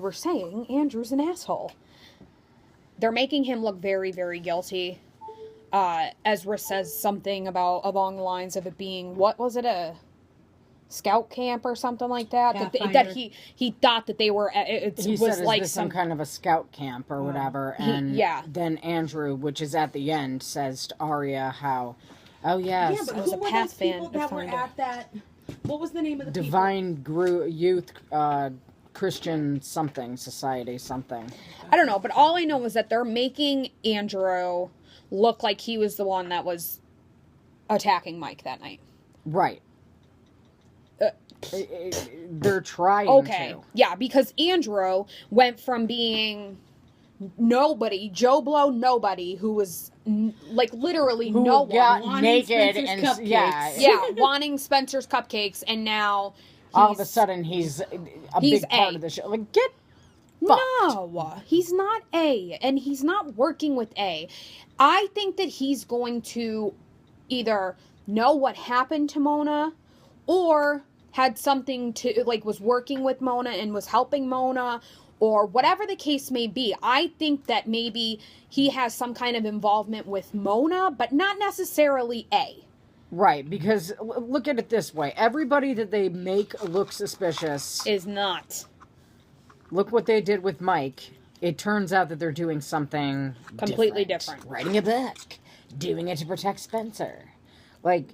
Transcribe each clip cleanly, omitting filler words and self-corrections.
were saying, Andrew's an asshole. They're making him look very, very guilty. Ezra says something about along the lines of it being, what was it, a scout camp or something like that? That he thought that they were. He was said, like some kind of a scout camp or whatever. And then Andrew, which is at the end, says to Arya how, oh yes, yeah, but who were those people that were at that? What was the name of the Divine Youth Christian something society something? I don't know, but all I know is that they're making Andrew look like he was the one that was attacking Mike that night. Right. They're trying to. Yeah, because Andrew went from being nobody, Joe Blow nobody, who was like literally no one. Got naked and wanting Spencer's cupcakes, and now all of a sudden he's a big part of the show. Like, get fucked. No, he's not A, and he's not working with A. I think that he's going to either know what happened to Mona, or had something to, like, was working with Mona and was helping Mona, or whatever the case may be. I think that maybe he has some kind of involvement with Mona, but not necessarily A. Right, because look at it this way. Everybody that they make look suspicious is not. Look what they did with Mike. It turns out that they're doing something completely different. Writing a book. Doing it to protect Spencer. Like,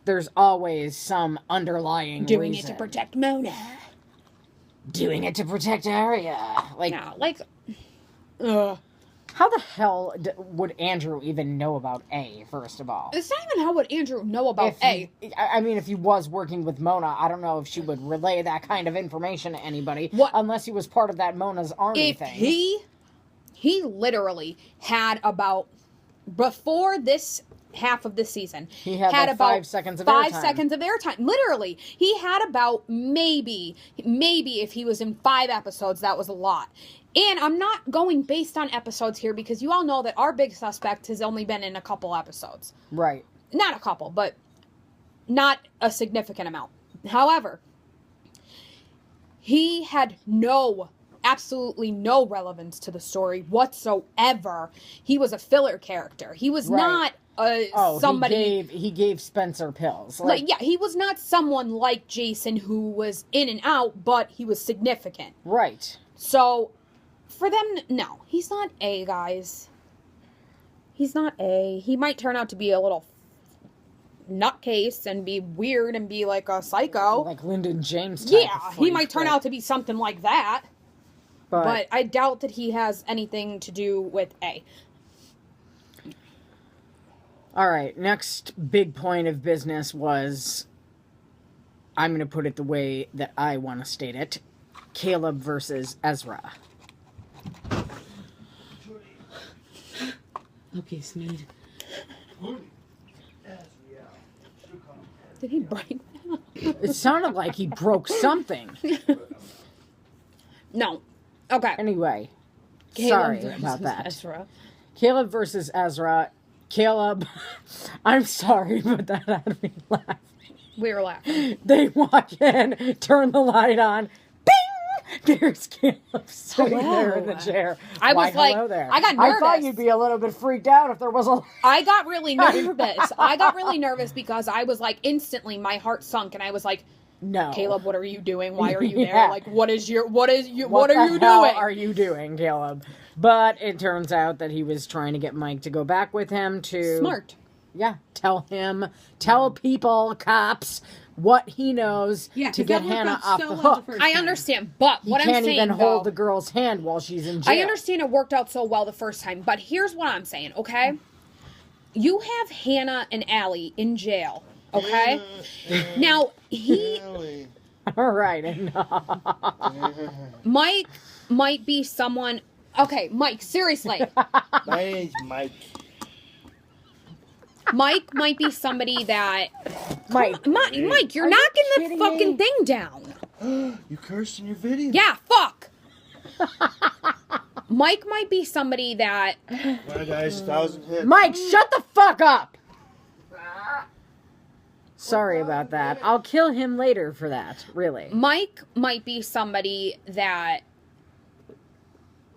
there's always some underlying doing reason. It to protect Mona. Doing it to protect Arya. Like, no, like, how the hell would Andrew even know about A, first of all? It's not even how would Andrew know about A. I mean, if he was working with Mona, I don't know if she would relay that kind of information to anybody. Unless he was part of that Mona's army thing. He literally had about, before this half of the season, he had about 5 seconds of airtime. 5 seconds of airtime. Literally. He had about maybe if he was in 5 episodes, that was a lot. And I'm not going based on episodes here, because you all know that our big suspect has only been in a couple episodes. Right. Not a couple, but not a significant amount. However, he had absolutely no relevance to the story whatsoever. He was a filler character. He was not somebody. He gave Spencer pills. He was not someone like Jason who was in and out, but he was significant. Right. So, for them, no, he's not A, guys. He's not A. He might turn out to be a little nutcase and be weird and be like a psycho. Like Lyndon James type. Yeah, he might turn out to be something like that. But I doubt that he has anything to do with A. All right, next big point of business was, I'm going to put it the way that I want to state it, Caleb versus Ezra. Okay, Smeed. Did he break that? It sounded like he broke something. No. Okay. Anyway, Caleb sorry about that. Ezra. Caleb versus Ezra. Caleb, I'm sorry, but that had me laughing. We were laughing. They walk in, turn the light on, bing! There's Caleb sitting there in the chair. I was like, there. I got nervous. I thought you'd be a little bit freaked out if there was a... I got really nervous. I got really nervous because I was like, instantly, my heart sunk, and I was like, no. Caleb, what are you doing? Why are you there? Like, what are you doing? What are you doing, Caleb? But it turns out that he was trying to get Mike to go back with him to... Smart. Yeah. Tell people, cops, what he knows to get Hannah off the hook. I understand, but what I'm saying, he can't even hold the girl's hand while she's in jail. I understand it worked out so well the first time, but here's what I'm saying, okay? You have Hannah and Allie in jail, okay? Now, All right, Mike might be someone... Okay, Mike, seriously. My name's Mike. Mike might be somebody that... Mike, you're knocking the fucking thing down. You cursed in your video. Yeah, fuck. Mike might be somebody that... My guy's 1,000 hits. Mike, shut the fuck up! Sorry about that. I'll kill him later for that, really. Mike might be somebody that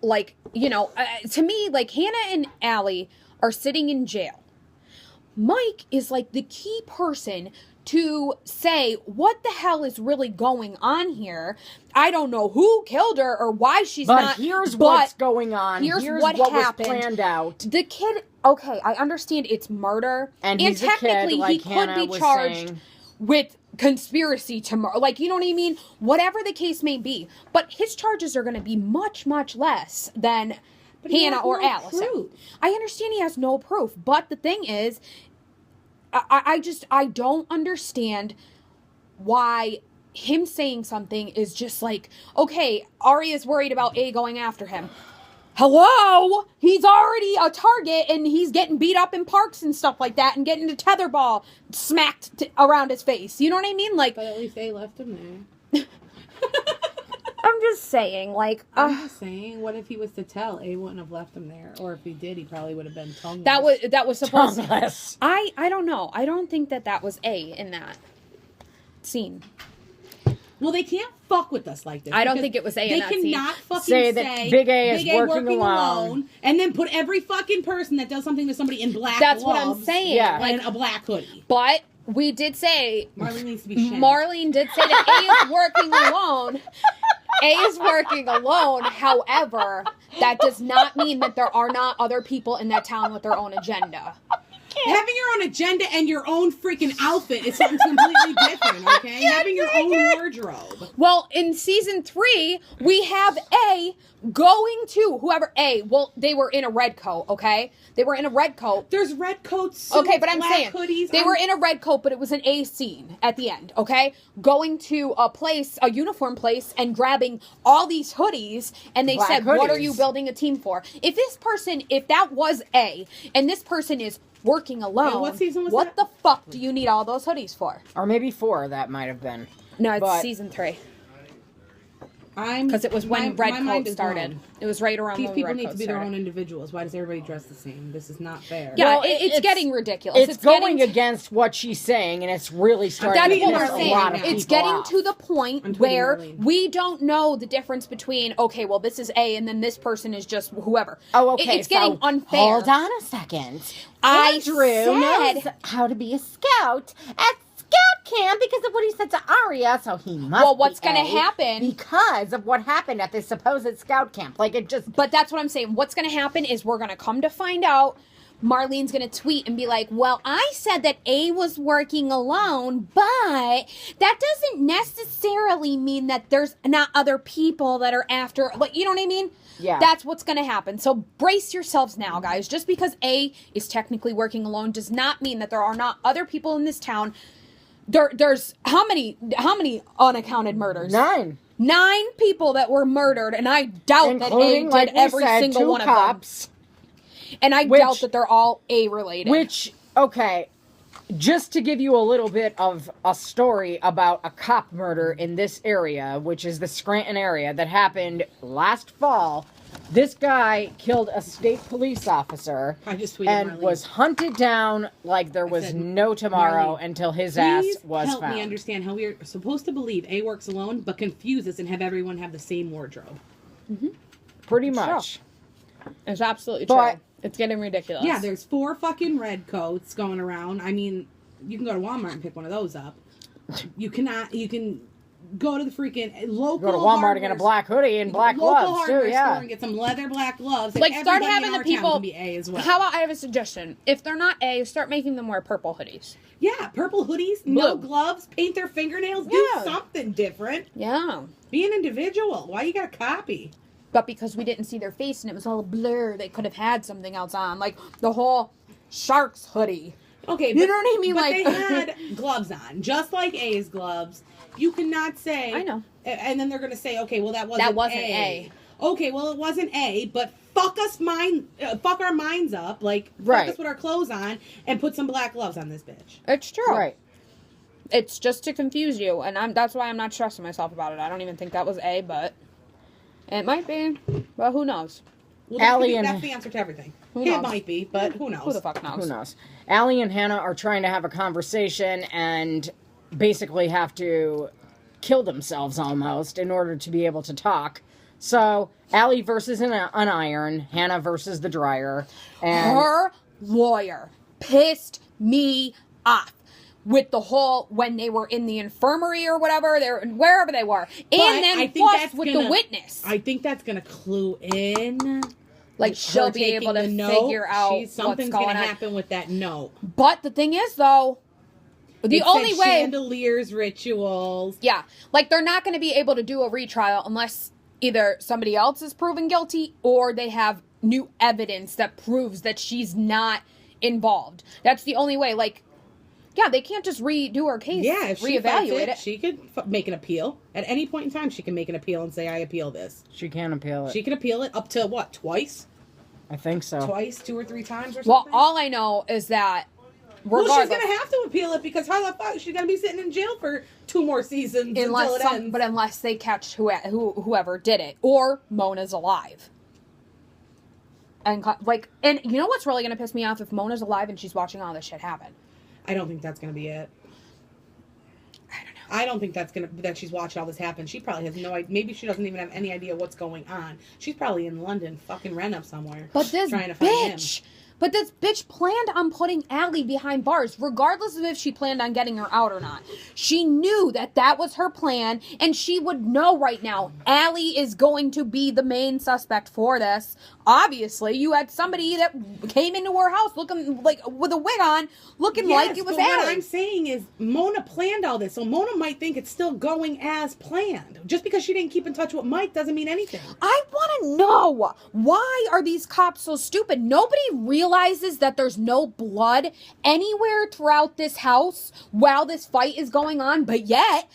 like, you know, to me, like, Hannah and Allie are sitting in jail. Mike is like the key person to say what the hell is really going on here. I don't know who killed her or why she's not. Here's what's going on. Here's what happened. Was planned out. The kid, okay, I understand it's murder, and he's technically a kid, like he could Hannah be charged with conspiracy to murder. Like, you know what I mean? Whatever the case may be, but his charges are going to be much, much less than Hannah or Allison. Proof. I understand he has no proof, but the thing is, I don't understand why him saying something is just like, okay, Arya's worried about A going after him. Hello? He's already a target and he's getting beat up in parks and stuff like that and getting a tetherball smacked around his face. You know what I mean? Like, but at least A left him there. I'm just saying, like... I'm just saying, what if he was to tell? A wouldn't have left him there. Or if he did, he probably would have been tongueless. That was supposed tongueless. to... I don't know. I don't think that was A in that scene. Well, they can't fuck with us like this. I don't think it was A in that scene. They cannot fucking say that Big A is working alone. And then put every fucking person that does something to somebody in black That's gloves. what I'm saying. Yeah. And a black hoodie. But... we did say... Marlene needs to be shamed. Marlene did say that A is working alone. A is working alone. However, that does not mean that there are not other people in that town with their own agenda. Having your own agenda and your own freaking outfit is something completely different, okay? Having your own wardrobe. Well, in season 3, we have A going to whoever A. Well, they were in a red coat, okay? They were in a red coat. There's red coats, suits, okay, but I'm saying hoodies. They were in a red coat, but it was an A scene at the end, okay? Going to a place, a uniform place, and grabbing all these hoodies, and they said, "What are you building a team for?" If that was A, and this person is working alone, what season was what that? the fuck do you need all those hoodies for? Or maybe 4, that might have been. No, it's season 3. Because it was when Red Coat started. It was right around These when people Red need Coat to be their started. own individuals. Why does everybody dress the same? This is not fair. Yeah, Well, it's getting ridiculous. It's going against what she's saying, and it's really starting That's to what piss we're a lot of saying. people It's getting off. to the point where we don't know the difference between, okay, well, this is A, and then this person is just whoever. Oh, okay. It's getting unfair. Hold on a second. I Andrew knows said how to be a scout at scout camp because of what he said to Arya, so he must. Well, what's going to happen? Because of what happened at this supposed scout camp. Like, it just. But that's what I'm saying. What's going to happen is we're going to come to find out. Marlene's going to tweet and be like, well, I said that A was working alone, but that doesn't necessarily mean that there's not other people that are after, like, you know what I mean? Yeah. That's what's going to happen. So brace yourselves now, guys. Just because A is technically working alone does not mean that there are not other people in this town. There's how many unaccounted murders? 9. 9 people that were murdered, and I doubt that A did every single one of them. And I doubt that they're all A related. Which, okay, just to give you a little bit of a story about a cop murder in this area, which is the Scranton area, that happened last fall. This guy killed a state police officer and was hunted down like there was no tomorrow until his ass was found. Help me understand how we're supposed to believe A works alone, but confuse us and have everyone have the same wardrobe. Mm-hmm. Pretty much. It's absolutely true. It's getting ridiculous. Yeah, there's 4 fucking red coats going around. I mean, you can go to Walmart and pick one of those up. You can go to the freaking local Go to Walmart and get a black hoodie and black gloves too. Yeah, store and get some leather black gloves. Like start having the people be A as well. How about I have a suggestion? If they're not A, start making them wear purple hoodies. Yeah, purple hoodies, no gloves, paint their fingernails, do something different. Yeah, be an individual. Why you got to copy? But because we didn't see their face and it was all a blur, they could have had something else on, like the whole Sharks hoodie. Okay, you know what I mean? But like they had gloves on, just like A's gloves. You cannot say. I know. And then they're going to say, okay, well that wasn't A. Okay, well it wasn't A, but fuck our minds up, like fuck us with our clothes on, and put some black gloves on this bitch. It's true. Right. It's just to confuse you, and that's why I'm not stressing myself about it. I don't even think that was A, but it might be. Well, who knows? Well, that's the answer to everything. It might be, but who knows? Who the fuck knows? Who knows? Allie and Hannah are trying to have a conversation and basically have to kill themselves almost in order to be able to talk. So, Allie versus an iron, Hannah versus the dryer. And her lawyer pissed me off with the whole, when they were in the infirmary or whatever, wherever they were. And then plus with the witness. I think that's going to clue in. Like, she'll be able to figure out what's going on. Something's going to happen with that note. But the thing is, though, the only way... chandeliers, rituals. Yeah. Like, they're not going to be able to do a retrial unless either somebody else is proven guilty or they have new evidence that proves that she's not involved. That's the only way. Like, yeah, they can't just redo her case. Yeah, if she reevaluate it. She could make an appeal. At any point in time, she can make an appeal and say, I appeal this. She can appeal it. She can appeal it up to, what, twice? I think so. Twice, 2 or 3 times or something? Well, all I know is that well, she's going to have to appeal it because how the fuck she's going to be sitting in jail for 2 more seasons until it ends. But unless they catch whoever did it. Or Mona's alive. And you know what's really going to piss me off? If Mona's alive and she's watching all this shit happen. I don't think that's going to be it. I don't know. I don't think that she's watching all this happen. She probably has no idea. Maybe she doesn't even have any idea what's going on. She's probably in London, fucking Renham somewhere. But this trying to find him. But this bitch planned on putting Allie behind bars, regardless of if she planned on getting her out or not. She knew that was her plan, and she would know right now Allie is going to be the main suspect for this. Obviously, you had somebody that came into her house looking like with a wig on, looking like it was Allie. What I'm saying is Mona planned all this, so Mona might think it's still going as planned. Just because she didn't keep in touch with Mike doesn't mean anything. I want to know, why are these cops so stupid? Nobody realizes that there's no blood anywhere throughout this house while this fight is going on, but yet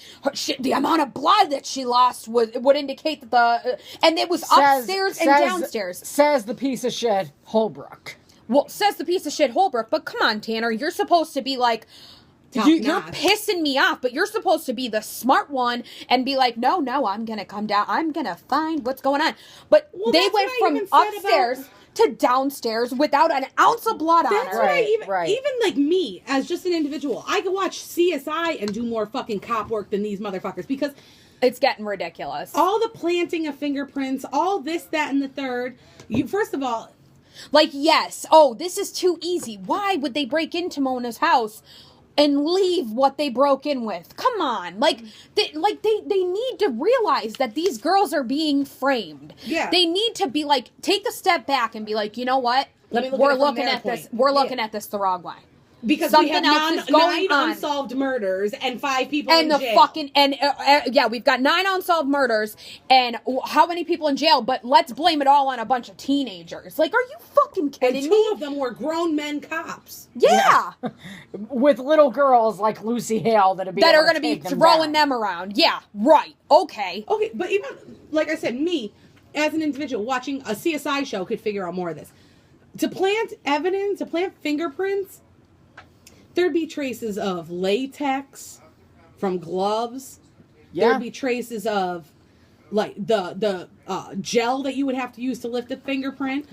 the amount of blood that she lost would indicate that and it was upstairs and downstairs. Says the piece of shit Holbrook. Well, says the piece of shit Holbrook, but come on, Tanner, you're supposed to be like, you're pissing me off, but you're supposed to be the smart one and be like, no, I'm gonna come down, I'm gonna find what's going on. But they went from upstairs to downstairs without an ounce of blood on her. That's right. Even like me, as just an individual, I could watch CSI and do more fucking cop work than these motherfuckers because it's getting ridiculous. All the planting of fingerprints, all this, that, and the third. First of all, like, yes. Oh, this is too easy. Why would they break into Mona's house and leave what they broke in with? Come on. They need to realize that these girls are being framed. Yeah. They need to be like, take a step back and be like, you know what? We're looking at this the wrong way. Because something we have else is going 9 on. Unsolved murders and 5 people and in jail. We've got 9 unsolved murders and how many people in jail, but let's blame it all on a bunch of teenagers. Like, are you fucking kidding me? And 2 of them were grown men cops. Yeah. With little girls like Lucy Hale that are going to be throwing them around. Yeah, right. Okay, but even, like I said, me, as an individual, watching a CSI show could figure out more of this. To plant evidence, to plant fingerprints, there'd be traces of latex from gloves. Yeah. There'd be traces of like the gel that you would have to use to lift a fingerprint.